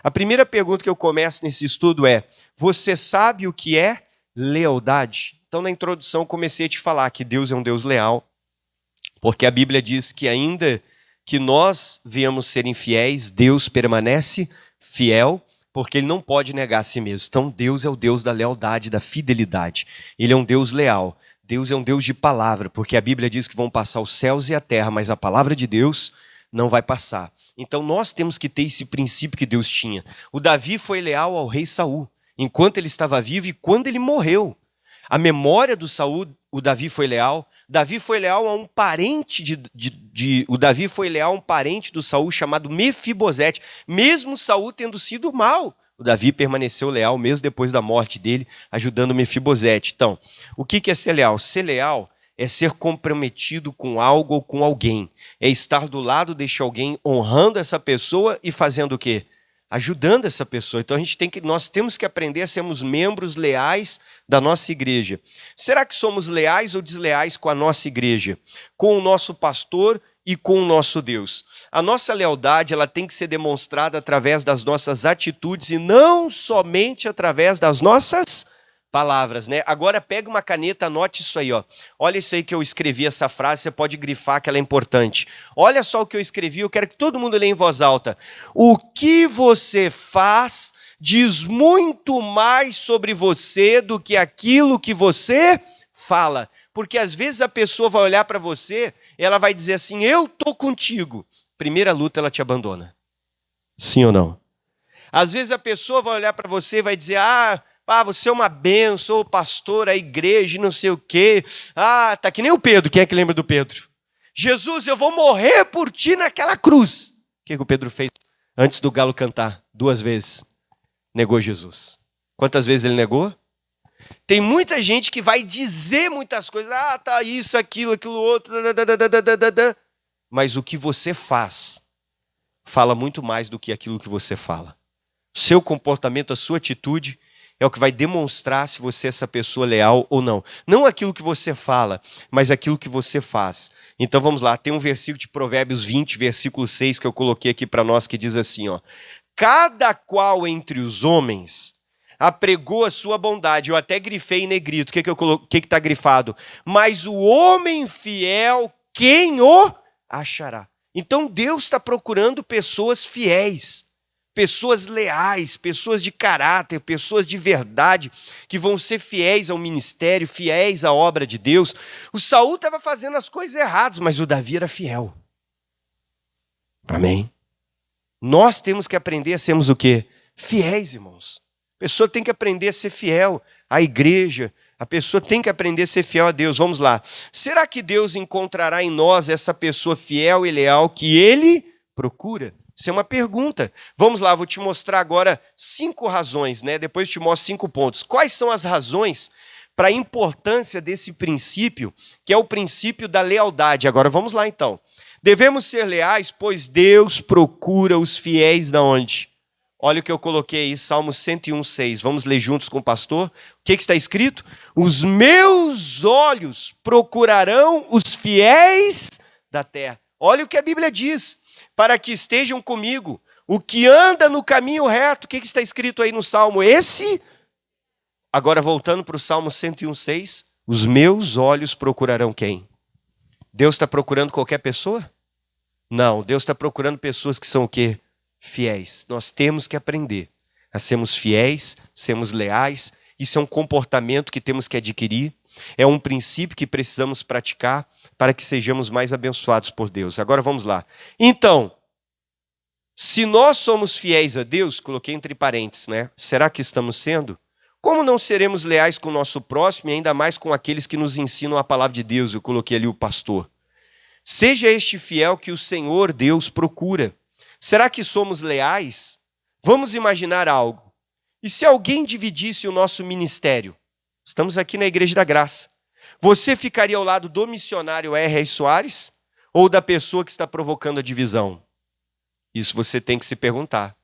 A primeira pergunta que eu começo nesse estudo é: você sabe o que é lealdade? Então, na introdução, eu comecei a te falar que Deus é um Deus leal, porque a Bíblia diz que ainda que nós venhamos ser infiéis, Deus permanece fiel, porque Ele não pode negar a si mesmo. Então, Deus é o Deus da lealdade, da fidelidade. Ele é um Deus leal. Deus é um Deus de palavra, porque a Bíblia diz que vão passar os céus e a terra, mas a palavra de Deus não vai passar. Então, nós temos que ter esse princípio que Deus tinha. O Davi foi leal ao rei Saul, enquanto ele estava vivo e quando ele morreu. A memória do Saul, o Davi foi leal. Davi foi leal a um parente o Davi foi leal a um parente do Saul chamado Mefibosete, mesmo Saul tendo sido mal. O Davi permaneceu leal mesmo depois da morte dele, ajudando Mefibosete. Então, o que é ser leal? Ser leal é ser comprometido com algo ou com alguém. É estar do lado deste alguém, honrando essa pessoa e fazendo o quê? Ajudando essa pessoa. Então nós temos que aprender a sermos membros leais da nossa igreja. Será que somos leais ou desleais com a nossa igreja? Com o nosso pastor e com o nosso Deus? A nossa lealdade ela tem que ser demonstrada através das nossas atitudes e não somente através das nossas palavras, né? Agora pega uma caneta, anote isso aí, ó. Olha isso aí que eu escrevi, essa frase, você pode grifar que ela é importante. Olha só o que eu escrevi, eu quero que todo mundo leia em voz alta. O que você faz diz muito mais sobre você do que aquilo que você fala. Porque às vezes a pessoa vai olhar para você, ela vai dizer assim, eu tô contigo. Primeira luta ela te abandona. Sim ou não? Às vezes a pessoa vai olhar para você e vai dizer, você é uma bênção, o pastor, a igreja, não sei o quê. Tá que nem o Pedro. Quem é que lembra do Pedro? Jesus, eu vou morrer por ti naquela cruz. O que o Pedro fez antes do galo cantar? 2 vezes. Negou Jesus. Quantas vezes ele negou? Tem muita gente que vai dizer muitas coisas. Tá isso, aquilo outro. Mas o que você faz fala muito mais do que aquilo que você fala. O seu comportamento, a sua atitude é o que vai demonstrar se você é essa pessoa leal ou não. Não aquilo que você fala, mas aquilo que você faz. Então vamos lá, tem um versículo de Provérbios 20, versículo 6, que eu coloquei aqui para nós, que diz assim, ó. Cada qual entre os homens apregou a sua bondade. Eu até grifei em negrito. O que está grifado? Mas o homem fiel, quem o achará? Então Deus está procurando pessoas fiéis. Pessoas leais, pessoas de caráter, pessoas de verdade, que vão ser fiéis ao ministério, fiéis à obra de Deus. O Saul estava fazendo as coisas erradas, mas o Davi era fiel. Amém? Nós temos que aprender a sermos o quê? Fiéis, irmãos. A pessoa tem que aprender a ser fiel à igreja. A pessoa tem que aprender a ser fiel a Deus. Vamos lá. Será que Deus encontrará em nós essa pessoa fiel e leal que Ele procura? Isso é uma pergunta. Vamos lá, vou te mostrar agora 5 razões, né? Depois eu te mostro 5 pontos. Quais são as razões para a importância desse princípio, que é o princípio da lealdade? Agora vamos lá então. Devemos ser leais, pois Deus procura os fiéis da onde? Olha o que eu coloquei aí, Salmo 101:6. Vamos ler juntos com o pastor? O que está escrito? Os meus olhos procurarão os fiéis da terra. Olha o que a Bíblia diz. Para que estejam comigo, o que anda no caminho reto. O que está escrito aí no Salmo? Agora voltando para o Salmo 101:6, os meus olhos procurarão quem? Deus está procurando qualquer pessoa? Não, Deus está procurando pessoas que são o quê? Fiéis. Nós temos que aprender a sermos fiéis, sermos leais. Isso é um comportamento que temos que adquirir. É um princípio que precisamos praticar para que sejamos mais abençoados por Deus. Agora vamos lá. Então, se nós somos fiéis a Deus, coloquei entre parênteses, né? Será que estamos sendo? Como não seremos leais com o nosso próximo e ainda mais com aqueles que nos ensinam a palavra de Deus? Eu coloquei ali o pastor. Seja este fiel que o Senhor Deus procura. Será que somos leais? Vamos imaginar algo. E se alguém dividisse o nosso ministério? Estamos aqui na Igreja da Graça. Você ficaria ao lado do missionário R.R. Soares ou da pessoa que está provocando a divisão? Isso você tem que se perguntar.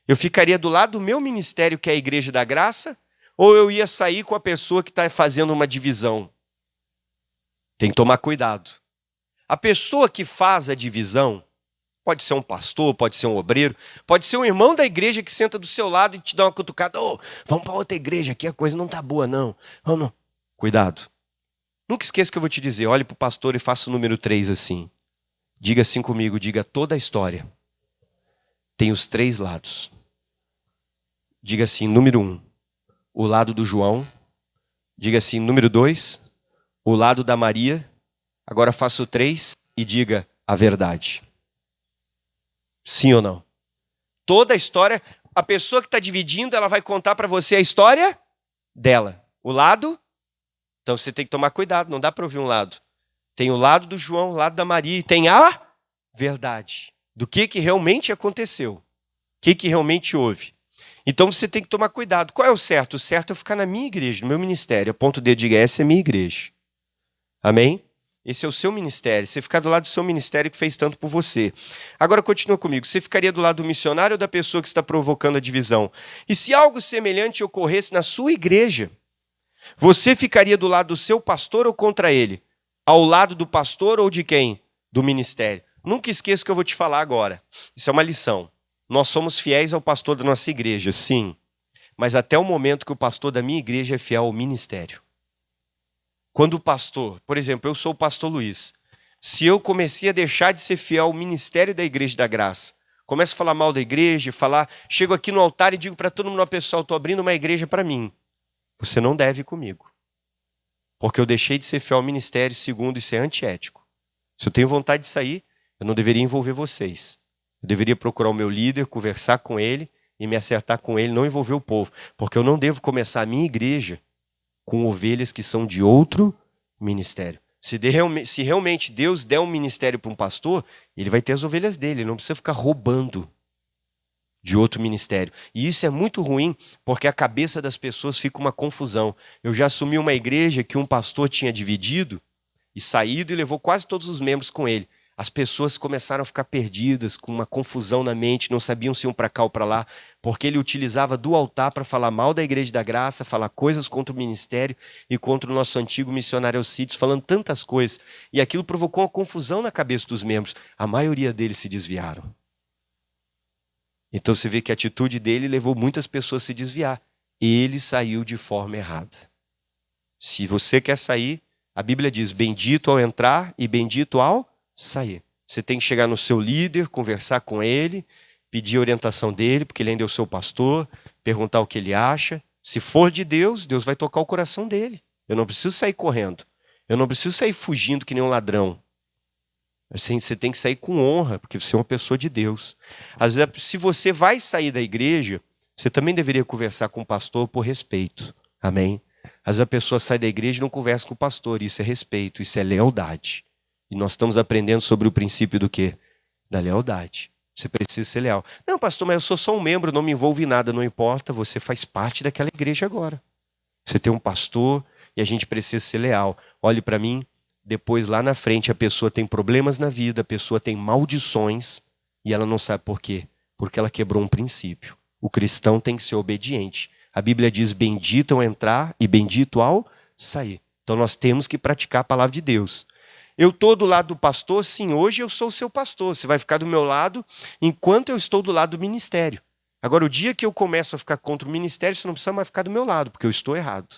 Eu ficaria do lado do meu ministério, que é a Igreja da Graça, ou eu ia sair com a pessoa que está fazendo uma divisão? Tem que tomar cuidado. A pessoa que faz a divisão, Pode ser um pastor, pode ser um obreiro, pode ser um irmão da igreja que senta do seu lado e te dá uma cutucada. Ô, vamos para outra igreja, aqui a coisa não está boa, não. Vamos. Cuidado. Nunca esqueça que eu vou te dizer, olhe para o pastor e faça o número 3 assim. Diga assim comigo, diga: toda a história tem os 3 lados. Diga assim, número 1, o lado do João. Diga assim, número 2, o lado da Maria. Agora faça o 3 e diga a verdade. Sim ou não? Toda a história, a pessoa que está dividindo, ela vai contar para você a história dela. O lado, então você tem que tomar cuidado, não dá para ouvir um lado. Tem o lado do João, o lado da Maria, e tem a verdade do que realmente aconteceu, o que realmente houve. Então você tem que tomar cuidado. Qual é o certo? O certo é ficar na minha igreja, no meu ministério. Aponta o dedo e diga: essa é a minha igreja. Amém? Esse é o seu ministério. Você ficar do lado do seu ministério que fez tanto por você. Agora continua comigo. Você ficaria do lado do missionário ou da pessoa que está provocando a divisão? E se algo semelhante ocorresse na sua igreja, você ficaria do lado do seu pastor ou contra ele? Ao lado do pastor ou de quem? Do ministério. Nunca esqueça o que eu vou te falar agora. Isso é uma lição. Nós somos fiéis ao pastor da nossa igreja, sim. Mas até o momento que o pastor da minha igreja é fiel ao ministério. Quando o pastor, por exemplo, eu sou o pastor Luiz. Se eu comecei a deixar de ser fiel ao ministério da Igreja da Graça, começo a falar mal da igreja, chego aqui no altar e digo para todo mundo: pessoal, estou abrindo uma igreja para mim. Você não deve ir comigo. Porque eu deixei de ser fiel ao ministério, segundo, isso é antiético. Se eu tenho vontade de sair, eu não deveria envolver vocês. Eu deveria procurar o meu líder, conversar com ele e me acertar com ele, não envolver o povo. Porque eu não devo começar a minha igreja com ovelhas que são de outro ministério. Se realmente Deus der um ministério para um pastor, ele vai ter as ovelhas dele, ele não precisa ficar roubando de outro ministério. E isso é muito ruim, porque a cabeça das pessoas fica uma confusão. Eu já assumi uma igreja que um pastor tinha dividido e saído e levou quase todos os membros com ele. As pessoas começaram a ficar perdidas, com uma confusão na mente, não sabiam se iam para cá ou para lá, porque ele utilizava do altar para falar mal da Igreja da Graça, falar coisas contra o ministério e contra o nosso antigo missionário Alcides, falando tantas coisas. E aquilo provocou uma confusão na cabeça dos membros. A maioria deles se desviaram. Então você vê que a atitude dele levou muitas pessoas a se desviar. Ele saiu de forma errada. Se você quer sair, a Bíblia diz: bendito ao entrar e bendito ao sair. Você tem que chegar no seu líder, conversar com ele, pedir a orientação dele, porque ele ainda é o seu pastor, perguntar o que ele acha. Se for de Deus, Deus vai tocar o coração dele. Eu não preciso sair correndo. Eu não preciso sair fugindo que nem um ladrão. Assim, você tem que sair com honra, porque você é uma pessoa de Deus. Às vezes, se você vai sair da igreja, você também deveria conversar com o pastor por respeito. Amém? Às vezes a pessoa sai da igreja e não conversa com o pastor. Isso é respeito, isso é lealdade. E nós estamos aprendendo sobre o princípio do quê? Da lealdade. Você precisa ser leal. Não, pastor, mas eu sou só um membro, não me envolvo em nada. Não importa, você faz parte daquela igreja agora. Você tem um pastor e a gente precisa ser leal. Olhe para mim, depois lá na frente a pessoa tem problemas na vida, a pessoa tem maldições e ela não sabe por quê. Porque ela quebrou um princípio. O cristão tem que ser obediente. A Bíblia diz: bendito ao entrar e bendito ao sair. Então nós temos que praticar a palavra de Deus. Eu estou do lado do pastor? Sim, hoje eu sou o seu pastor. Você vai ficar do meu lado enquanto eu estou do lado do ministério. Agora, o dia que eu começo a ficar contra o ministério, você não precisa mais ficar do meu lado, porque eu estou errado.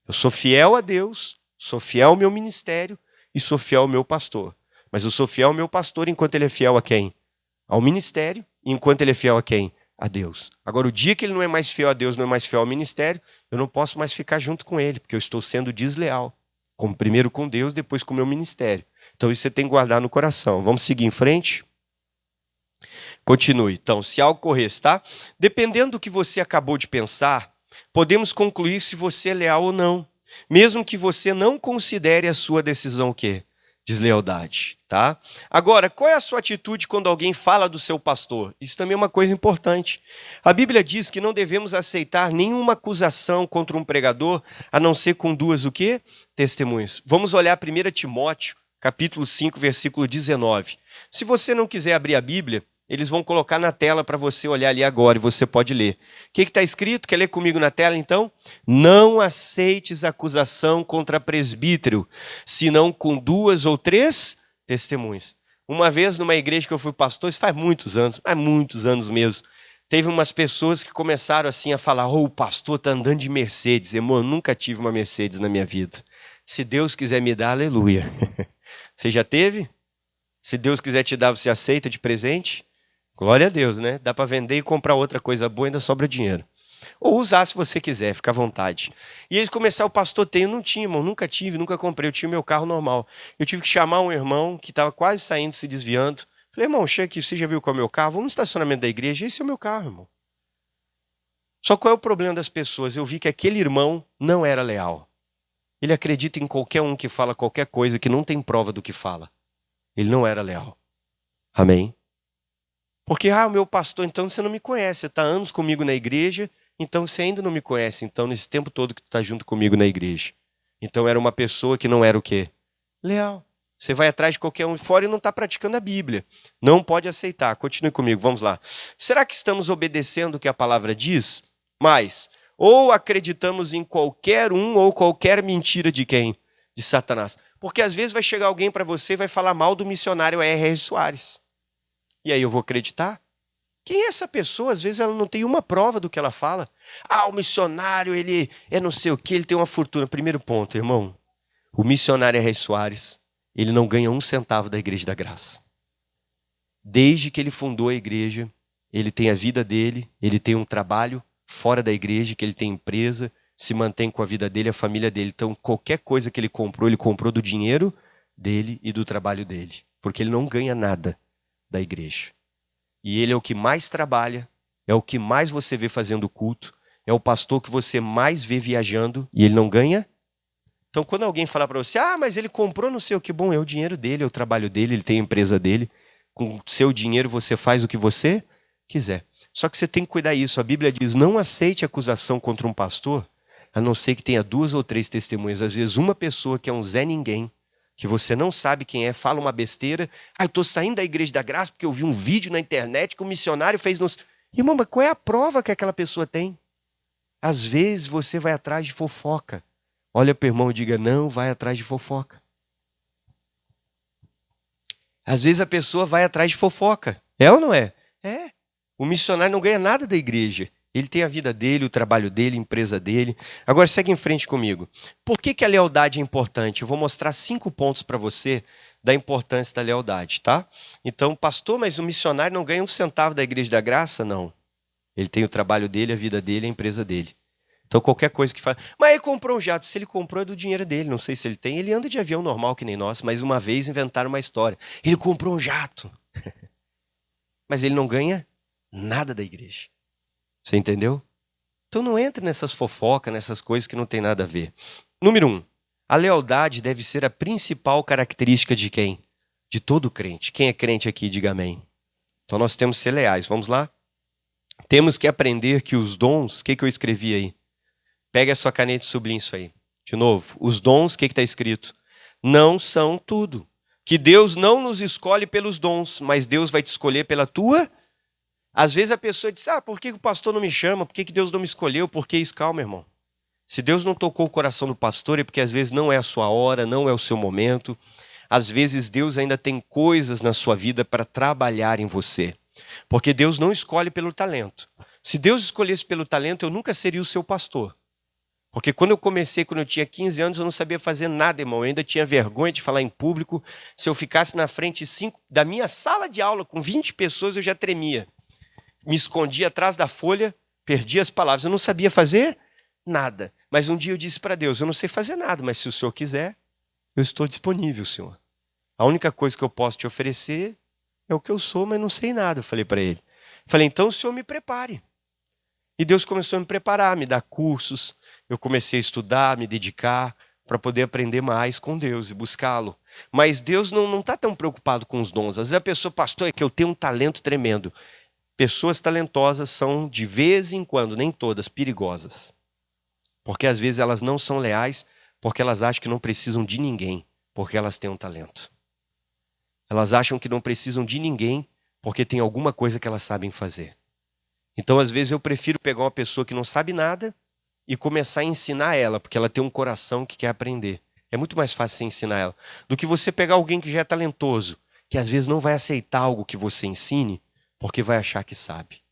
Eu sou fiel a Deus, sou fiel ao meu ministério e sou fiel ao meu pastor. Mas eu sou fiel ao meu pastor enquanto ele é fiel a quem? Ao ministério. E enquanto ele é fiel a quem? A Deus. Agora, o dia que ele não é mais fiel a Deus, não é mais fiel ao ministério, eu não posso mais ficar junto com ele, porque eu estou sendo desleal. Como primeiro com Deus, depois com o meu ministério. Então isso você tem que guardar no coração. Vamos seguir em frente? Continue. Então, se algo ocorresse, tá? Dependendo do que você acabou de pensar, podemos concluir se você é leal ou não. Mesmo que você não considere a sua decisão o quê? Deslealdade, tá? Agora, qual é a sua atitude quando alguém fala do seu pastor? Isso também é uma coisa importante. A Bíblia diz que não devemos aceitar nenhuma acusação contra um pregador, a não ser com 2 o quê? Testemunhas. Vamos olhar 1 Timóteo, capítulo 5, versículo 19. Se você não quiser abrir a Bíblia, eles vão colocar na tela para você olhar ali agora e você pode ler. O que está escrito? Quer ler comigo na tela, então? Não aceites acusação contra presbítero, senão com 2 ou 3 testemunhas. Uma vez, numa igreja que eu fui pastor, isso faz muitos anos mesmo, teve umas pessoas que começaram assim a falar: o pastor está andando de Mercedes. Irmão, eu nunca tive uma Mercedes na minha vida. Se Deus quiser me dar, aleluia. Você já teve? Se Deus quiser te dar, você aceita de presente? Glória a Deus, né? Dá para vender e comprar outra coisa boa, ainda sobra dinheiro. Ou usar se você quiser, fica à vontade. E eles começaram, o pastor tem, eu não tinha, irmão, nunca tive, nunca comprei, eu tinha o meu carro normal. Eu tive que chamar um irmão que estava quase saindo, se desviando. Falei: irmão, chega aqui, você já viu qual é o meu carro? Vamos no estacionamento da igreja, esse é o meu carro, irmão. Só qual é o problema das pessoas? Eu vi que aquele irmão não era leal. Ele acredita em qualquer um que fala qualquer coisa que não tem prova do que fala. Ele não era leal. Amém? Porque, o meu pastor, então você não me conhece, você está anos comigo na igreja, então você ainda não me conhece, então, nesse tempo todo que tu está junto comigo na igreja. Então era uma pessoa que não era o quê? Leal. Você vai atrás de qualquer um fora e não está praticando a Bíblia. Não pode aceitar. Continue comigo, vamos lá. Será que estamos obedecendo o que a palavra diz? Mas, ou acreditamos em qualquer um ou qualquer mentira de quem? De Satanás. Porque às vezes vai chegar alguém para você e vai falar mal do missionário R.R. Soares. E aí eu vou acreditar? Quem é essa pessoa? Às vezes ela não tem uma prova do que ela fala. O missionário, ele é não sei o que, ele tem uma fortuna. Primeiro ponto, irmão. O missionário R.R. Soares, ele não ganha um centavo da Igreja da Graça. Desde que ele fundou a igreja, ele tem a vida dele, ele tem um trabalho fora da igreja, que ele tem empresa, se mantém com a vida dele, a família dele. Então, qualquer coisa que ele comprou do dinheiro dele e do trabalho dele. Porque ele não ganha nada da igreja. E ele é o que mais trabalha, é o que mais você vê fazendo culto, é o pastor que você mais vê viajando e ele não ganha. Então, quando alguém falar para você: mas ele comprou não sei o que, bom, é o dinheiro dele, é o trabalho dele, ele tem a empresa dele. Com seu dinheiro você faz o que você quiser. Só que você tem que cuidar disso. A Bíblia diz: não aceite acusação contra um pastor, a não ser que tenha 2 ou 3 testemunhas. Às vezes uma pessoa que é um Zé Ninguém, que você não sabe quem é, fala uma besteira. Eu estou saindo da Igreja da Graça porque eu vi um vídeo na internet que o missionário fez nos... Irmão, mas qual é a prova que aquela pessoa tem? Às vezes você vai atrás de fofoca. Olha para o irmão e diga: não vai atrás de fofoca. Às vezes a pessoa vai atrás de fofoca. É ou não é? É. O missionário não ganha nada da igreja. Ele tem a vida dele, o trabalho dele, a empresa dele. Agora segue em frente comigo. Por que a lealdade é importante? Eu vou mostrar 5 pontos para você da importância da lealdade, tá? Então, pastor, mas o missionário não ganha um centavo da Igreja da Graça? Não. Ele tem o trabalho dele, a vida dele, a empresa dele. Então, qualquer coisa que fala... Mas ele comprou um jato. Se ele comprou, é do dinheiro dele. Não sei se ele tem. Ele anda de avião normal que nem nós, mas uma vez inventaram uma história. Ele comprou um jato. Mas ele não ganha nada da igreja. Você entendeu? Então não entre nessas fofocas, nessas coisas que não tem nada a ver. Número 1. A lealdade deve ser a principal característica de quem? De todo crente. Quem é crente aqui, diga amém. Então nós temos que ser leais. Vamos lá? Temos que aprender que os dons... O que eu escrevi aí? Pega a sua caneta e sublinhe isso aí. De novo. Os dons, o que está escrito? Não são tudo. Que Deus não nos escolhe pelos dons, mas Deus vai te escolher pela tua... Às vezes a pessoa diz: por que o pastor não me chama? Por que Deus não me escolheu? Por que isso? Calma, irmão. Se Deus não tocou o coração do pastor, é porque às vezes não é a sua hora, não é o seu momento. Às vezes Deus ainda tem coisas na sua vida para trabalhar em você. Porque Deus não escolhe pelo talento. Se Deus escolhesse pelo talento, eu nunca seria o seu pastor. Porque quando eu comecei, quando eu tinha 15 anos, eu não sabia fazer nada, irmão. Eu ainda tinha vergonha de falar em público. Se eu ficasse na frente da minha sala de aula com 20 pessoas, eu já tremia. Me escondia atrás da folha, perdia as palavras. Eu não sabia fazer nada. Mas um dia eu disse para Deus: eu não sei fazer nada, mas se o Senhor quiser, eu estou disponível, Senhor. A única coisa que eu posso te oferecer é o que eu sou, mas não sei nada, eu falei para ele. Falei: então o Senhor me prepare. E Deus começou a me preparar, me dar cursos. Eu comecei a estudar, me dedicar para poder aprender mais com Deus e buscá-lo. Mas Deus não está tão preocupado com os dons. Às vezes a pessoa: pastor, é que eu tenho um talento tremendo. Pessoas talentosas são, de vez em quando, nem todas, perigosas. Porque às vezes elas não são leais, porque elas acham que não precisam de ninguém, porque elas têm um talento. Elas acham que não precisam de ninguém, porque tem alguma coisa que elas sabem fazer. Então, às vezes, eu prefiro pegar uma pessoa que não sabe nada e começar a ensinar ela, porque ela tem um coração que quer aprender. É muito mais fácil você ensinar ela do que você pegar alguém que já é talentoso, que às vezes não vai aceitar algo que você ensine, porque vai achar que sabe.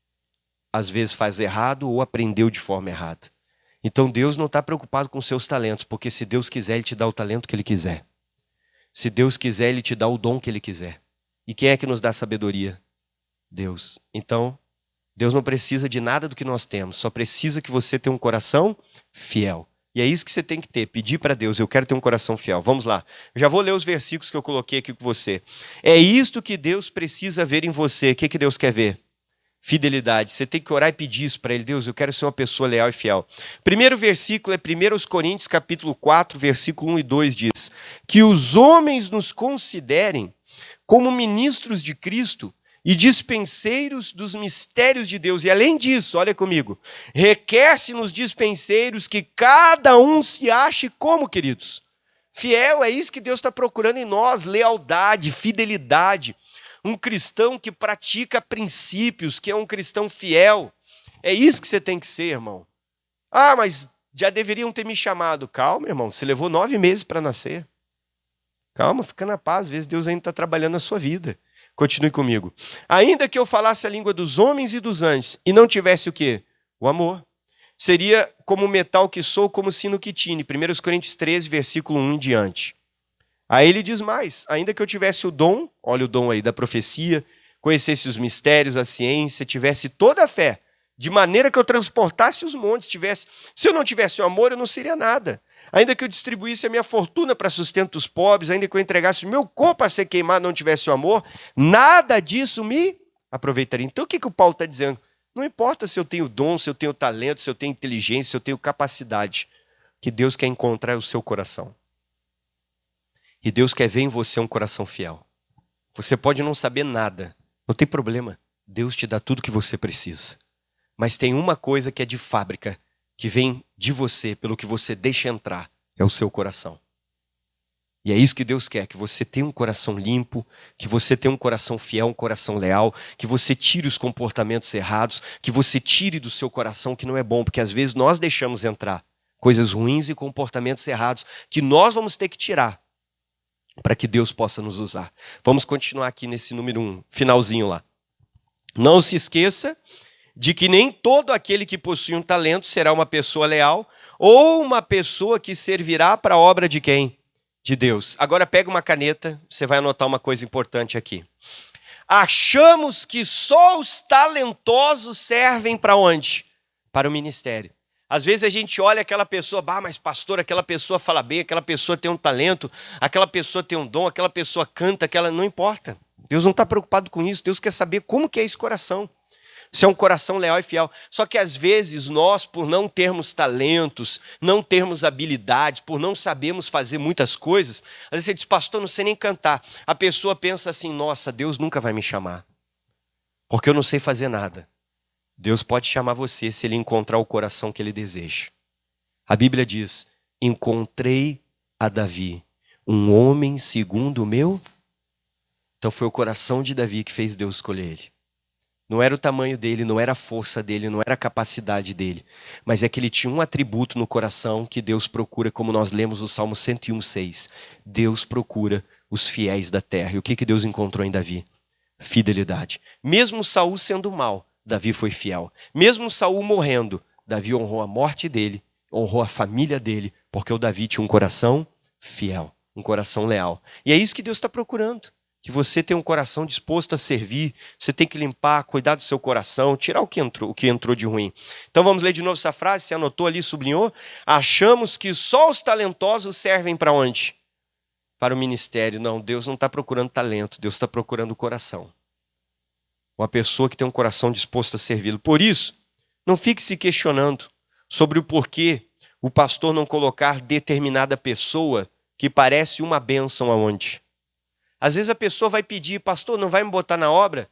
Às vezes faz errado ou aprendeu de forma errada. Então Deus não está preocupado com seus talentos, porque se Deus quiser, Ele te dá o talento que Ele quiser. Se Deus quiser, Ele te dá o dom que Ele quiser. E quem é que nos dá sabedoria? Deus. Então, Deus não precisa de nada do que nós temos, só precisa que você tenha um coração fiel. E é isso que você tem que ter, pedir para Deus, eu quero ter um coração fiel. Vamos lá, eu já vou ler os versículos que eu coloquei aqui com você. É isto que Deus precisa ver em você. O que Deus quer ver? Fidelidade. Você tem que orar e pedir isso para Ele. Deus, eu quero ser uma pessoa leal e fiel. Primeiro versículo é 1 Coríntios capítulo 4, versículo 1 e 2 diz: que os homens nos considerem como ministros de Cristo e dispenseiros dos mistérios de Deus. E além disso, olha comigo, requer-se nos dispenseiros que cada um se ache como, queridos? Fiel. É isso que Deus está procurando em nós, lealdade, fidelidade. Um cristão que pratica princípios, que é um cristão fiel. É isso que você tem que ser, irmão. Ah, mas já deveriam ter me chamado. Calma, irmão, você levou 9 meses para nascer. Calma, fica na paz, às vezes Deus ainda está trabalhando na sua vida. Continue comigo. Ainda que eu falasse a língua dos homens e dos anjos e não tivesse o quê? O amor. Seria como o metal que sou, como o sino que tine. 1 Coríntios 13, versículo 1 em diante. Aí ele diz mais, ainda que eu tivesse o dom, olha o dom aí da profecia, conhecesse os mistérios, a ciência, tivesse toda a fé, de maneira que eu transportasse os montes, se eu não tivesse o amor, eu não seria nada. Ainda que eu distribuísse a minha fortuna para sustento dos pobres, ainda que eu entregasse o meu corpo a ser queimado, não tivesse o amor, nada disso me aproveitaria. Então o que o Paulo está dizendo? Não importa se eu tenho dom, se eu tenho talento, se eu tenho inteligência, se eu tenho capacidade, que Deus quer encontrar é o seu coração. E Deus quer ver em você um coração fiel. Você pode não saber nada, não tem problema. Deus te dá tudo o que você precisa. Mas tem uma coisa que é de fábrica, que vem de você, pelo que você deixa entrar, é o seu coração. E é isso que Deus quer, que você tenha um coração limpo, que você tenha um coração fiel, um coração leal, que você tire os comportamentos errados, que você tire do seu coração que não é bom, porque às vezes nós deixamos entrar coisas ruins e comportamentos errados, que nós vamos ter que tirar, para que Deus possa nos usar. Vamos continuar aqui nesse número 1, finalzinho lá. Não se esqueça de que nem todo aquele que possui um talento será uma pessoa leal ou uma pessoa que servirá para a obra de quem? De Deus. Agora pega uma caneta, você vai anotar uma coisa importante aqui. Achamos que só os talentosos servem para onde? Para o ministério. Às vezes a gente olha aquela pessoa, mas pastor, aquela pessoa fala bem, aquela pessoa tem um talento, aquela pessoa tem um dom, aquela pessoa canta, não importa. Deus não está preocupado com isso, Deus quer saber como que é esse coração. Se é um coração leal e fiel. Só que às vezes nós, por não termos talentos, não termos habilidades, por não sabermos fazer muitas coisas, às vezes você diz, pastor, não sei nem cantar. A pessoa pensa assim, nossa, Deus nunca vai me chamar, porque eu não sei fazer nada. Deus pode chamar você se Ele encontrar o coração que Ele deseja. A Bíblia diz, encontrei a Davi, um homem segundo o meu. Então foi o coração de Davi que fez Deus escolher ele. Não era o tamanho dele, não era a força dele, não era a capacidade dele, mas é que ele tinha um atributo no coração que Deus procura, como nós lemos no Salmo 101:6. Deus procura os fiéis da terra. E o que Deus encontrou em Davi? Fidelidade. Mesmo Saul sendo mau, Davi foi fiel. Mesmo Saul morrendo, Davi honrou a morte dele, honrou a família dele, porque o Davi tinha um coração fiel, um coração leal. E é isso que Deus está procurando. Que você tenha um coração disposto a servir, você tem que limpar, cuidar do seu coração, tirar o que entrou de ruim. Então vamos ler de novo essa frase, você anotou ali, sublinhou? Achamos que só os talentosos servem para onde? Para o ministério. Não, Deus não está procurando talento, Deus está procurando o coração. Uma pessoa que tem um coração disposto a servi-lo. Por isso, não fique se questionando sobre o porquê o pastor não colocar determinada pessoa que parece uma bênção aonde? Às vezes a pessoa vai pedir, pastor, não vai me botar na obra?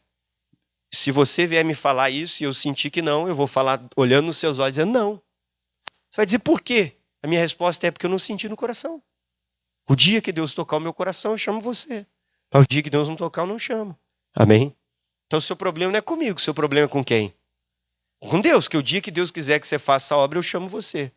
Se você vier me falar isso e eu sentir que não, eu vou falar olhando nos seus olhos, dizendo não. Você vai dizer por quê? A minha resposta é porque eu não senti no coração. O dia que Deus tocar o meu coração, eu chamo você. Mas o dia que Deus não tocar, eu não chamo. Amém? Então o seu problema não é comigo, o seu problema é com quem? Com Deus, que o dia que Deus quiser que você faça a obra, eu chamo você.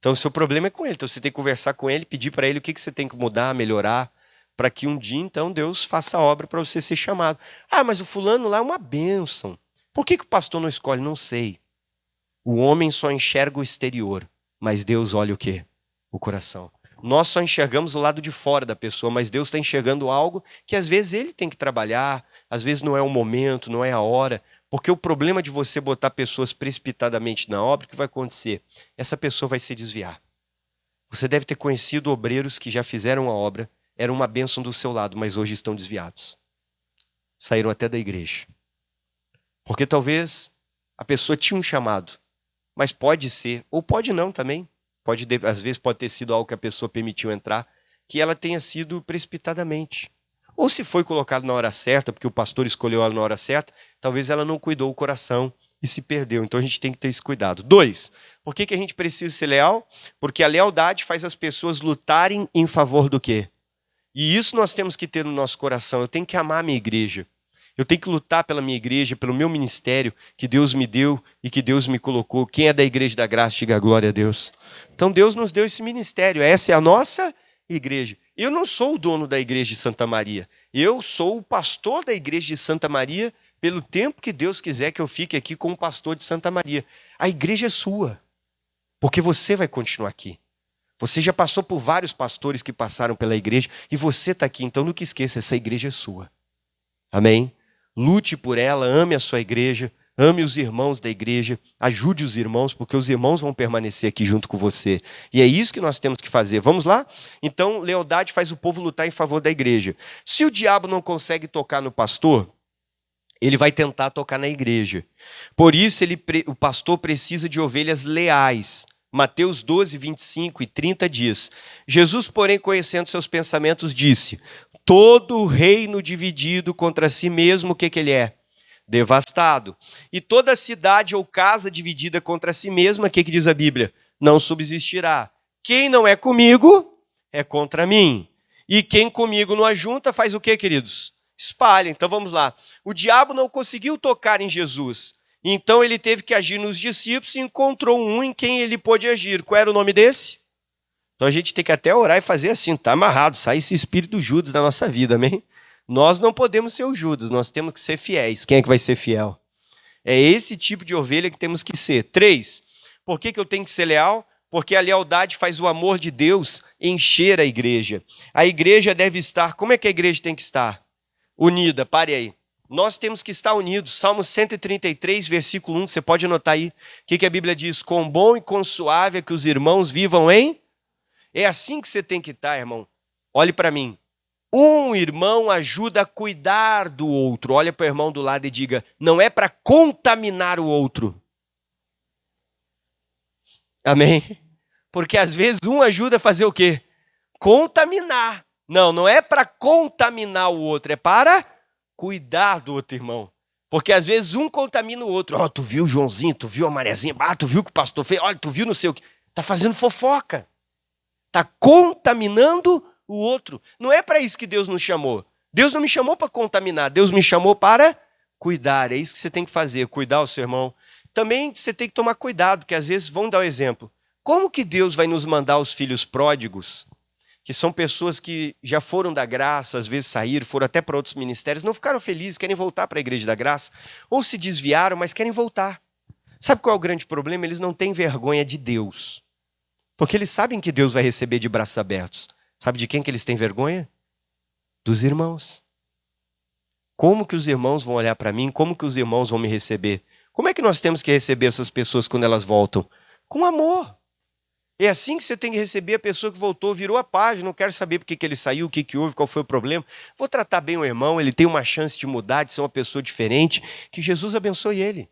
Então o seu problema é com Ele. Então você tem que conversar com Ele, pedir para Ele o que você tem que mudar, melhorar, para que um dia, então, Deus faça a obra para você ser chamado. Ah, mas o fulano lá é uma bênção. Por que o pastor não escolhe? Não sei. O homem só enxerga o exterior, mas Deus olha o quê? O coração. Nós só enxergamos o lado de fora da pessoa, mas Deus está enxergando algo que às vezes ele tem que trabalhar, às vezes não é o momento, não é a hora. Porque o problema de você botar pessoas precipitadamente na obra, o que vai acontecer? Essa pessoa vai se desviar. Você deve ter conhecido obreiros que já fizeram a obra, eram uma bênção do seu lado, mas hoje estão desviados. Saíram até da igreja. Porque talvez a pessoa tinha um chamado, mas pode ser, ou pode não também. Às vezes pode ter sido algo que a pessoa permitiu entrar, que ela tenha sido precipitadamente. Ou se foi colocado na hora certa, porque o pastor escolheu ela na hora certa, talvez ela não cuidou o coração e se perdeu. Então a gente tem que ter esse cuidado. 2, por que a gente precisa ser leal? Porque a lealdade faz as pessoas lutarem em favor do quê? E isso nós temos que ter no nosso coração. Eu tenho que amar a minha igreja. Eu tenho que lutar pela minha igreja, pelo meu ministério que Deus me deu e que Deus me colocou. Quem é da Igreja da Graça, diga glória a Deus. Então Deus nos deu esse ministério. Essa é a nossa igreja. Eu não sou o dono da igreja de Santa Maria. Eu sou o pastor da igreja de Santa Maria pelo tempo que Deus quiser que eu fique aqui como pastor de Santa Maria. A igreja é sua, porque você vai continuar aqui. Você já passou por vários pastores que passaram pela igreja e você está aqui. Então nunca esqueça, essa igreja é sua. Amém? Lute por ela, ame a sua igreja, ame os irmãos da igreja, ajude os irmãos, porque os irmãos vão permanecer aqui junto com você. E é isso que nós temos que fazer. Vamos lá? Então, lealdade faz o povo lutar em favor da igreja. Se o diabo não consegue tocar no pastor, ele vai tentar tocar na igreja. Por isso, o pastor precisa de ovelhas leais. Mateus 12, 25 e 30 diz: Jesus, porém, conhecendo seus pensamentos, disse: todo reino dividido contra si mesmo, o que ele é? Devastado. E toda cidade ou casa dividida contra si mesma, o que diz a Bíblia? Não subsistirá. Quem não é comigo, é contra mim. E quem comigo não ajunta, faz o que, queridos? Espalha. Então vamos lá. O diabo não conseguiu tocar em Jesus. Então ele teve que agir nos discípulos e encontrou um em quem ele pôde agir. Qual era o nome desse? Então a gente tem que até orar e fazer assim, está amarrado, sai esse espírito do Judas da nossa vida, amém? Nós não podemos ser o Judas, nós temos que ser fiéis. Quem é que vai ser fiel? É esse tipo de ovelha que temos que ser. 3, por que eu tenho que ser leal? Porque a lealdade faz o amor de Deus encher a igreja. A igreja deve estar, como é que a igreja tem que estar? Unida, pare aí. Nós temos que estar unidos. Salmo 133, versículo 1, você pode anotar aí. O que a Bíblia diz? Quão bom e quão suave é que os irmãos vivam em... É assim que você tem que estar, irmão. Olhe para mim. Um irmão ajuda a cuidar do outro. Olha para o irmão do lado e diga, não é para contaminar o outro. Amém? Porque às vezes um ajuda a fazer o quê? Contaminar. Não, não é para contaminar o outro, é para cuidar do outro irmão. Porque às vezes um contamina o outro. Ó, tu viu o Joãozinho, tu viu a Mariazinha, tu viu o que o pastor fez, olha, tu viu não sei o que. Está fazendo fofoca. Está contaminando o outro. Não é para isso que Deus nos chamou. Deus não me chamou para contaminar, Deus me chamou para cuidar. É isso que você tem que fazer, cuidar o seu irmão. Também você tem que tomar cuidado, porque às vezes, vamos dar um exemplo. Como que Deus vai nos mandar os filhos pródigos, que são pessoas que já foram da graça, às vezes saíram, foram até para outros ministérios, não ficaram felizes, querem voltar para a igreja da graça, ou se desviaram, mas querem voltar. Sabe qual é o grande problema? Eles não têm vergonha de Deus. Porque eles sabem que Deus vai receber de braços abertos. Sabe de quem que eles têm vergonha? Dos irmãos. Como que os irmãos vão olhar para mim? Como que os irmãos vão me receber? Como é que nós temos que receber essas pessoas quando elas voltam? Com amor. É assim que você tem que receber a pessoa que voltou, virou a página, não quero saber por que ele saiu, o que houve, qual foi o problema. Vou tratar bem o irmão, ele tem uma chance de mudar, de ser uma pessoa diferente, que Jesus abençoe ele.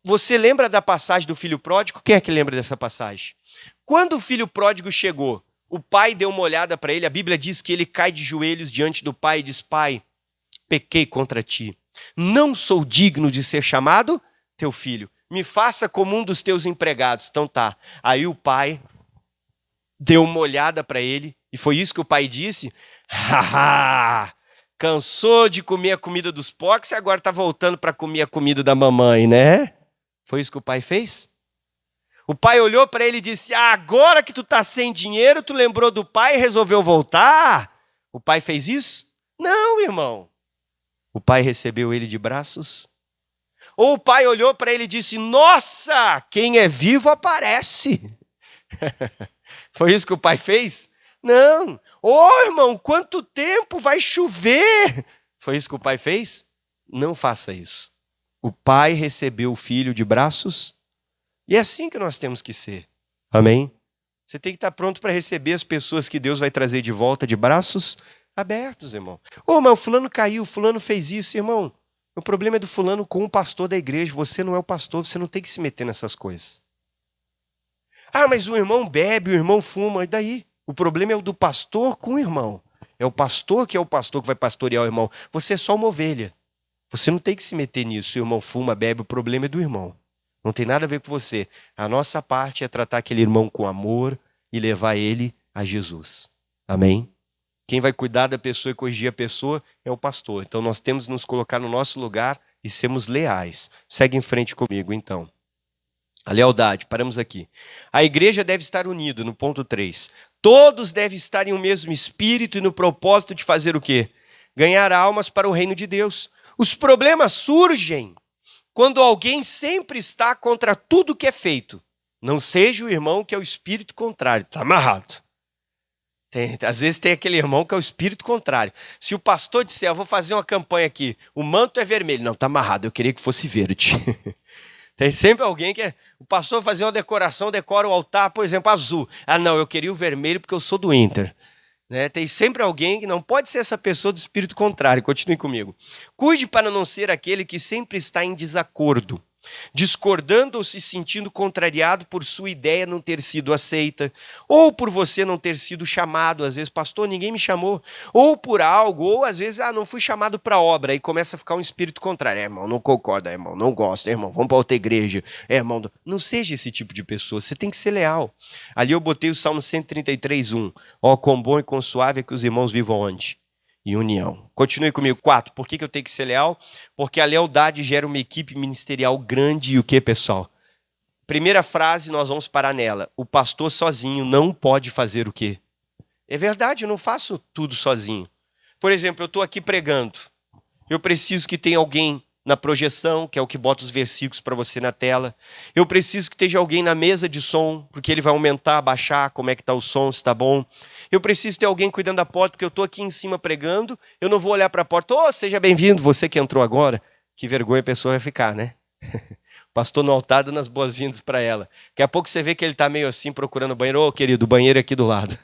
Você lembra da passagem do filho pródigo? Quem é que lembra dessa passagem? Quando o filho pródigo chegou, o pai deu uma olhada para ele, a Bíblia diz que ele cai de joelhos diante do pai e diz, pai, pequei contra ti, não sou digno de ser chamado teu filho, me faça como um dos teus empregados. Então tá, aí o pai deu uma olhada para ele, e foi isso que o pai disse, haha, cansou de comer a comida dos porcos e agora está voltando para comer a comida da mamãe, né? Foi isso que o pai fez? O pai olhou para ele e disse, agora que tu está sem dinheiro, tu lembrou do pai e resolveu voltar? O pai fez isso? Não, irmão. O pai recebeu ele de braços? Ou o pai olhou para ele e disse: nossa, quem é vivo aparece. Foi isso que o pai fez? Não. Ô, irmão, quanto tempo vai chover? Foi isso que o pai fez? Não faça isso. O pai recebeu o filho de braços e é assim que nós temos que ser. Amém? Você tem que estar pronto para receber as pessoas que Deus vai trazer de volta de braços abertos, irmão. Ô, mas o fulano caiu, o fulano fez isso, irmão. O problema é do fulano com o pastor da igreja. Você não é o pastor, você não tem que se meter nessas coisas. Ah, mas o irmão bebe, o irmão fuma, e daí? O problema é o do pastor com o irmão. É o pastor que vai pastorear o irmão. Você é só uma ovelha. Você não tem que se meter nisso. Se o irmão fuma, bebe, o problema é do irmão. Não tem nada a ver com você. A nossa parte é tratar aquele irmão com amor e levar ele a Jesus. Amém? Quem vai cuidar da pessoa e corrigir a pessoa é o pastor. Então nós temos que nos colocar no nosso lugar e sermos leais. Segue em frente comigo, então. A lealdade, paramos aqui. A igreja deve estar unida, no ponto 3. Todos devem estar em um mesmo espírito e no propósito de fazer o quê? Ganhar almas para o reino de Deus. Os problemas surgem quando alguém sempre está contra tudo que é feito. Não seja o irmão que é o espírito contrário. Está amarrado. Às vezes tem aquele irmão que é o espírito contrário. Se o pastor disser, eu vou fazer uma campanha aqui, o manto é vermelho. Não, está amarrado, eu queria que fosse verde. Tem sempre alguém que o pastor fazer uma decoração, decora o altar, por exemplo, azul. Ah, não, eu queria o vermelho porque eu sou do Inter. Né? Tem sempre alguém que não pode ser essa pessoa do espírito contrário. Continue comigo. Cuide para não ser aquele que sempre está em desacordo, discordando ou se sentindo contrariado por sua ideia não ter sido aceita, ou por você não ter sido chamado, às vezes, pastor, ninguém me chamou, ou por algo, ou às vezes, não fui chamado para obra, aí começa a ficar um espírito contrário, irmão, não concorda, irmão, não gosta, irmão, vamos para outra igreja, irmão, não seja esse tipo de pessoa, você tem que ser leal. Ali eu botei o Salmo 133:1, ó, quão bom e quão suave é que os irmãos vivam onde? E união. Continue comigo. 4. Por que eu tenho que ser leal? Porque a lealdade gera uma equipe ministerial grande e o que, pessoal? Primeira frase, nós vamos parar nela. O pastor sozinho não pode fazer o quê? É verdade, eu não faço tudo sozinho. Por exemplo, eu estou aqui pregando. Eu preciso que tenha alguém na projeção, que é o que bota os versículos para você na tela. Eu preciso que esteja alguém na mesa de som, porque ele vai aumentar, abaixar, como é que está o som, se está bom. Eu preciso ter alguém cuidando da porta, porque eu estou aqui em cima pregando, eu não vou olhar para a porta, seja bem-vindo, você que entrou agora. Que vergonha a pessoa vai ficar, né? O pastor no altar dando as boas-vindas para ela. Daqui a pouco você vê que ele está meio assim, procurando o banheiro. Querido, o banheiro é aqui do lado.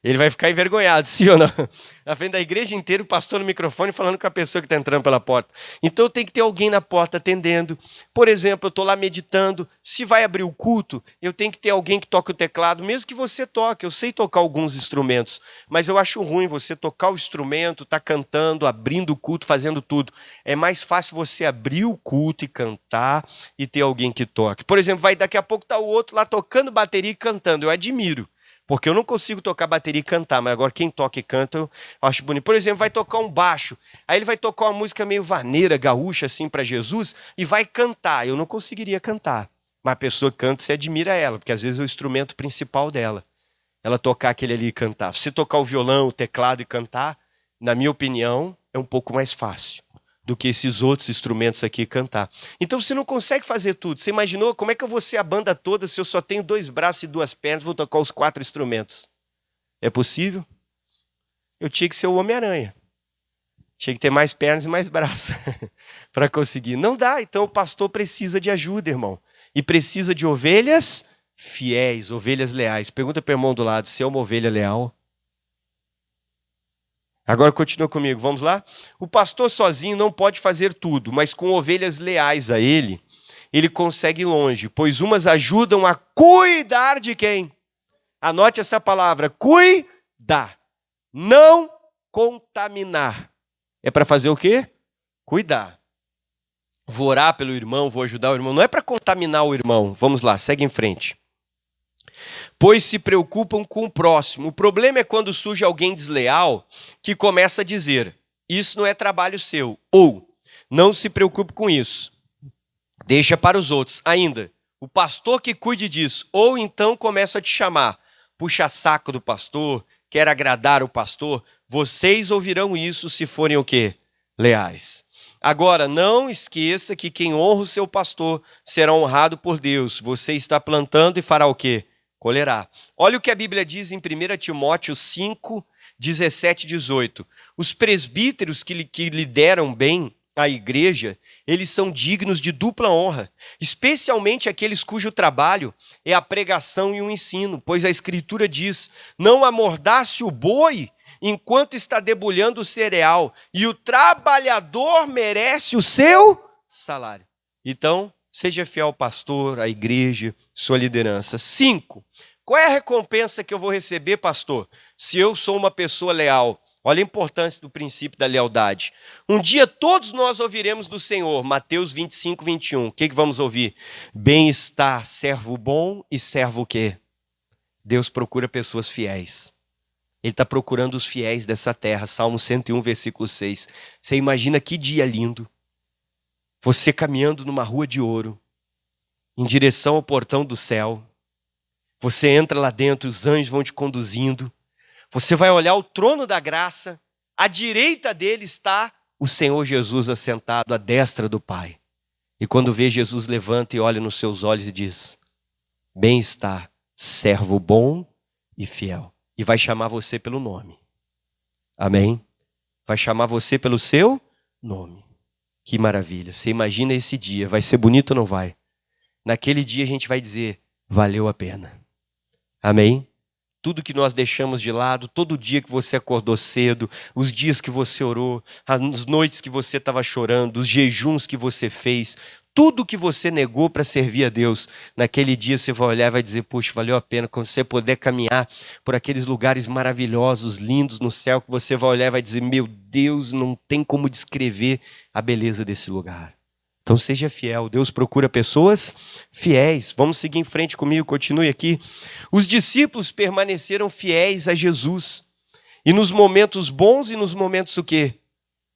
Ele vai ficar envergonhado, sim ou não? Na frente da igreja inteira, o pastor no microfone falando com a pessoa que está entrando pela porta. Então tem que ter alguém na porta atendendo. Por exemplo, eu estou lá meditando. Se vai abrir o culto, eu tenho que ter alguém que toque o teclado, mesmo que você toque. Eu sei tocar alguns instrumentos, mas eu acho ruim você tocar o instrumento, estar cantando, abrindo o culto, fazendo tudo. É mais fácil você abrir o culto e cantar e ter alguém que toque. Por exemplo, daqui a pouco está o outro lá tocando bateria e cantando. Eu admiro. Porque eu não consigo tocar bateria e cantar, mas agora quem toca e canta eu acho bonito. Por exemplo, vai tocar um baixo, aí ele vai tocar uma música meio vaneira, gaúcha, assim, para Jesus, e vai cantar. Eu não conseguiria cantar. Mas a pessoa canta, você admira ela, porque às vezes é o instrumento principal dela. Ela tocar aquele ali e cantar. Se tocar o violão, o teclado e cantar, na minha opinião, é um pouco mais fácil do que esses outros instrumentos aqui cantar. Então você não consegue fazer tudo. Você imaginou como é que eu vou ser a banda toda se eu só tenho 2 braços e 2 pernas, vou tocar os 4 instrumentos? É possível? Eu tinha que ser o Homem-Aranha. Tinha que ter mais pernas e mais braços para conseguir. Não dá, então o pastor precisa de ajuda, irmão. E precisa de ovelhas fiéis, ovelhas leais. Pergunta para o irmão do lado, se é uma ovelha leal? Agora continua comigo, vamos lá? O pastor sozinho não pode fazer tudo, mas com ovelhas leais a ele, ele consegue ir longe, pois umas ajudam a cuidar de quem? Anote essa palavra, cuidar, não contaminar. É para fazer o quê? Cuidar. Vou orar pelo irmão, vou ajudar o irmão, não é para contaminar o irmão. Vamos lá, segue em frente. Pois se preocupam com o próximo. O problema é quando surge alguém desleal que começa a dizer, isso não é trabalho seu, ou não se preocupe com isso, deixa para os outros. Ainda, o pastor que cuide disso, ou então começa a te chamar, puxa saco do pastor, quer agradar o pastor. Vocês ouvirão isso se forem o quê? Leais. Agora, não esqueça que quem honra o seu pastor será honrado por Deus. Você está plantando e fará o quê? Colherá. Olha o que a Bíblia diz em 1 Timóteo 5, 17 e 18. Os presbíteros que lideram bem a igreja, eles são dignos de dupla honra, especialmente aqueles cujo trabalho é a pregação e o ensino, pois a Escritura diz: não amordace o boi enquanto está debulhando o cereal, e o trabalhador merece o seu salário. Então, seja fiel ao pastor, à igreja, sua liderança. 5. Qual é a recompensa que eu vou receber, pastor, se eu sou uma pessoa leal? Olha a importância do princípio da lealdade. Um dia todos nós ouviremos do Senhor, Mateus 25, 21. O que vamos ouvir? Bem-estar, servo bom e servo o quê? Deus procura pessoas fiéis. Ele está procurando os fiéis dessa terra. Salmo 101, versículo 6. Você imagina que dia lindo. Você caminhando numa rua de ouro, em direção ao portão do céu. Você entra lá dentro, os anjos vão te conduzindo. Você vai olhar o trono da graça. À direita dele está o Senhor Jesus assentado à destra do Pai. E quando vê, Jesus levanta e olha nos seus olhos e diz: bem-estar, servo bom e fiel. E vai chamar você pelo nome. Amém? Vai chamar você pelo seu nome. Que maravilha. Você imagina esse dia. Vai ser bonito ou não vai? Naquele dia a gente vai dizer: valeu a pena. Amém? Tudo que nós deixamos de lado, todo dia que você acordou cedo, os dias que você orou, as noites que você estava chorando, os jejuns que você fez, tudo que você negou para servir a Deus, naquele dia você vai olhar e vai dizer: puxa, valeu a pena. Quando você puder caminhar por aqueles lugares maravilhosos, lindos no céu, que você vai olhar e vai dizer: meu Deus, não tem como descrever a beleza desse lugar. Então seja fiel, Deus procura pessoas fiéis. Vamos seguir em frente comigo, continue aqui. Os discípulos permaneceram fiéis a Jesus. E nos momentos bons e nos momentos o quê?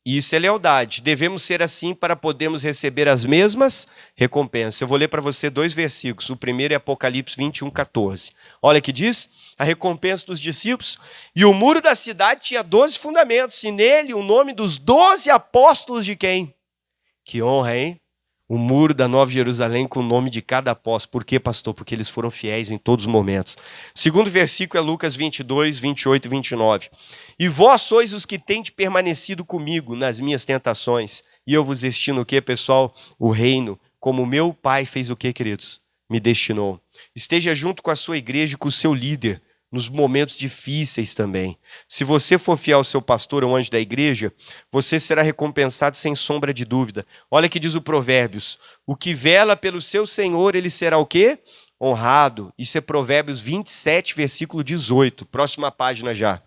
Isso é lealdade. Devemos ser assim para podermos receber as mesmas recompensas. Eu vou ler para você 2 versículos. O primeiro é Apocalipse 21, 14. Olha que diz: a recompensa dos discípulos. E o muro da cidade tinha 12 fundamentos, e nele o nome dos 12 apóstolos de quem? Que honra, hein? O muro da Nova Jerusalém com o nome de cada apóstolo. Por quê, pastor? Porque eles foram fiéis em todos os momentos. O segundo versículo é Lucas 22, 28 e 29. E vós sois os que tendes permanecido comigo nas minhas tentações. E eu vos destino o quê, pessoal? O reino, como meu pai fez o quê, queridos? Me destinou. Esteja junto com a sua igreja e com o seu líder, nos momentos difíceis também. Se você for fiel ao seu pastor ou anjo da igreja, você será recompensado sem sombra de dúvida. Olha que diz o Provérbios: o que vela pelo seu Senhor, ele será o quê? Honrado. Isso é Provérbios 27, versículo 18. Próxima página já.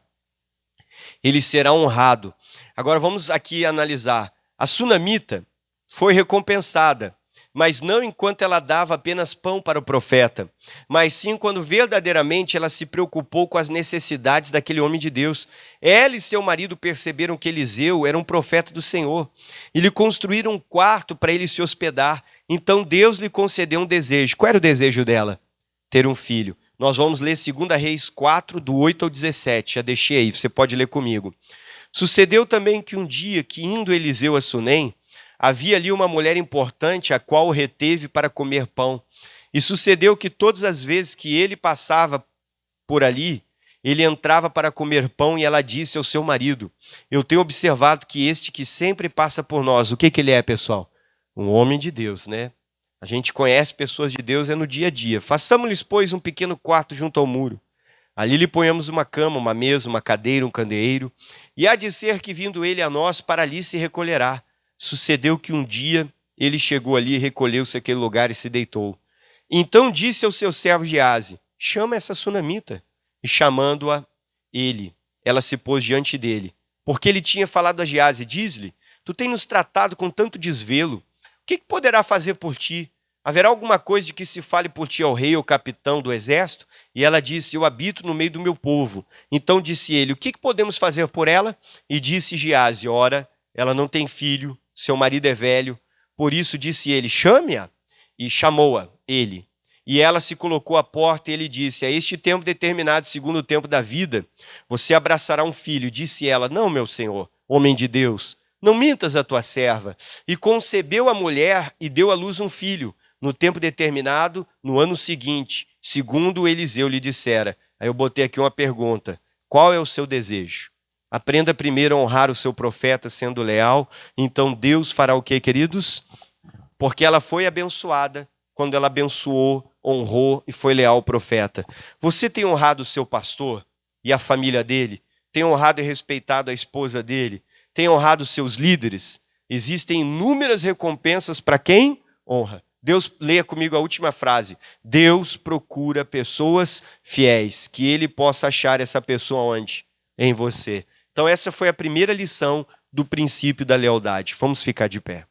Ele será honrado. Agora vamos aqui analisar. A sunamita foi recompensada, mas não enquanto ela dava apenas pão para o profeta, mas sim quando verdadeiramente ela se preocupou com as necessidades daquele homem de Deus. Ela e seu marido perceberam que Eliseu era um profeta do Senhor e lhe construíram um quarto para ele se hospedar. Então Deus lhe concedeu um desejo. Qual era o desejo dela? Ter um filho. Nós vamos ler 2 Reis 4, do 8 ao 17. Já deixei aí, você pode ler comigo. Sucedeu também que um dia que indo Eliseu a Sunem, havia ali uma mulher importante, a qual o reteve para comer pão. E sucedeu que todas as vezes que ele passava por ali, ele entrava para comer pão, e ela disse ao seu marido: eu tenho observado que este que sempre passa por nós, o que ele é, pessoal? Um homem de Deus, né? A gente conhece pessoas de Deus no dia a dia. Façamos-lhes, pois, um pequeno quarto junto ao muro. Ali lhe ponhamos uma cama, uma mesa, uma cadeira, um candeeiro. E há de ser que, vindo ele a nós, para ali se recolherá. Sucedeu que um dia ele chegou ali, recolheu-se àquele lugar e se deitou. Então disse ao seu servo Geazi: chama essa sunamita. E chamando-a ele, ela se pôs diante dele. Porque ele tinha falado a Geazi: diz-lhe, tu tens nos tratado com tanto desvelo. O que poderá fazer por ti? Haverá alguma coisa de que se fale por ti ao rei ou capitão do exército? E ela disse: eu habito no meio do meu povo. Então disse ele: o que podemos fazer por ela? E disse Geazi: ora, ela não tem filho, seu marido é velho. Por isso disse ele: chame-a. E chamou-a ele. E ela se colocou à porta e ele disse: a este tempo determinado, segundo o tempo da vida, você abraçará um filho. Disse ela: não, meu senhor, homem de Deus, não mintas a tua serva. E concebeu a mulher e deu à luz um filho, no tempo determinado, no ano seguinte, segundo Eliseu lhe dissera. Aí eu botei aqui uma pergunta: qual é o seu desejo? Aprenda primeiro a honrar o seu profeta sendo leal, então Deus fará o quê, queridos? Porque ela foi abençoada quando ela abençoou, honrou e foi leal ao profeta. Você tem honrado o seu pastor e a família dele? Tem honrado e respeitado a esposa dele? Tem honrado os seus líderes? Existem inúmeras recompensas para quem honra. Deus, leia comigo a última frase. Deus procura pessoas fiéis, que ele possa achar essa pessoa onde? Em você. Então essa foi a primeira lição do princípio da lealdade. Vamos ficar de pé.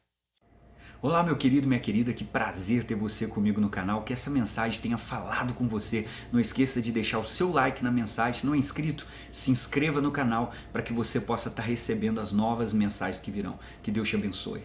Olá, meu querido, minha querida, que prazer ter você comigo no canal, que essa mensagem tenha falado com você. Não esqueça de deixar o seu like na mensagem, se não é inscrito, se inscreva no canal para que você possa estar recebendo as novas mensagens que virão. Que Deus te abençoe.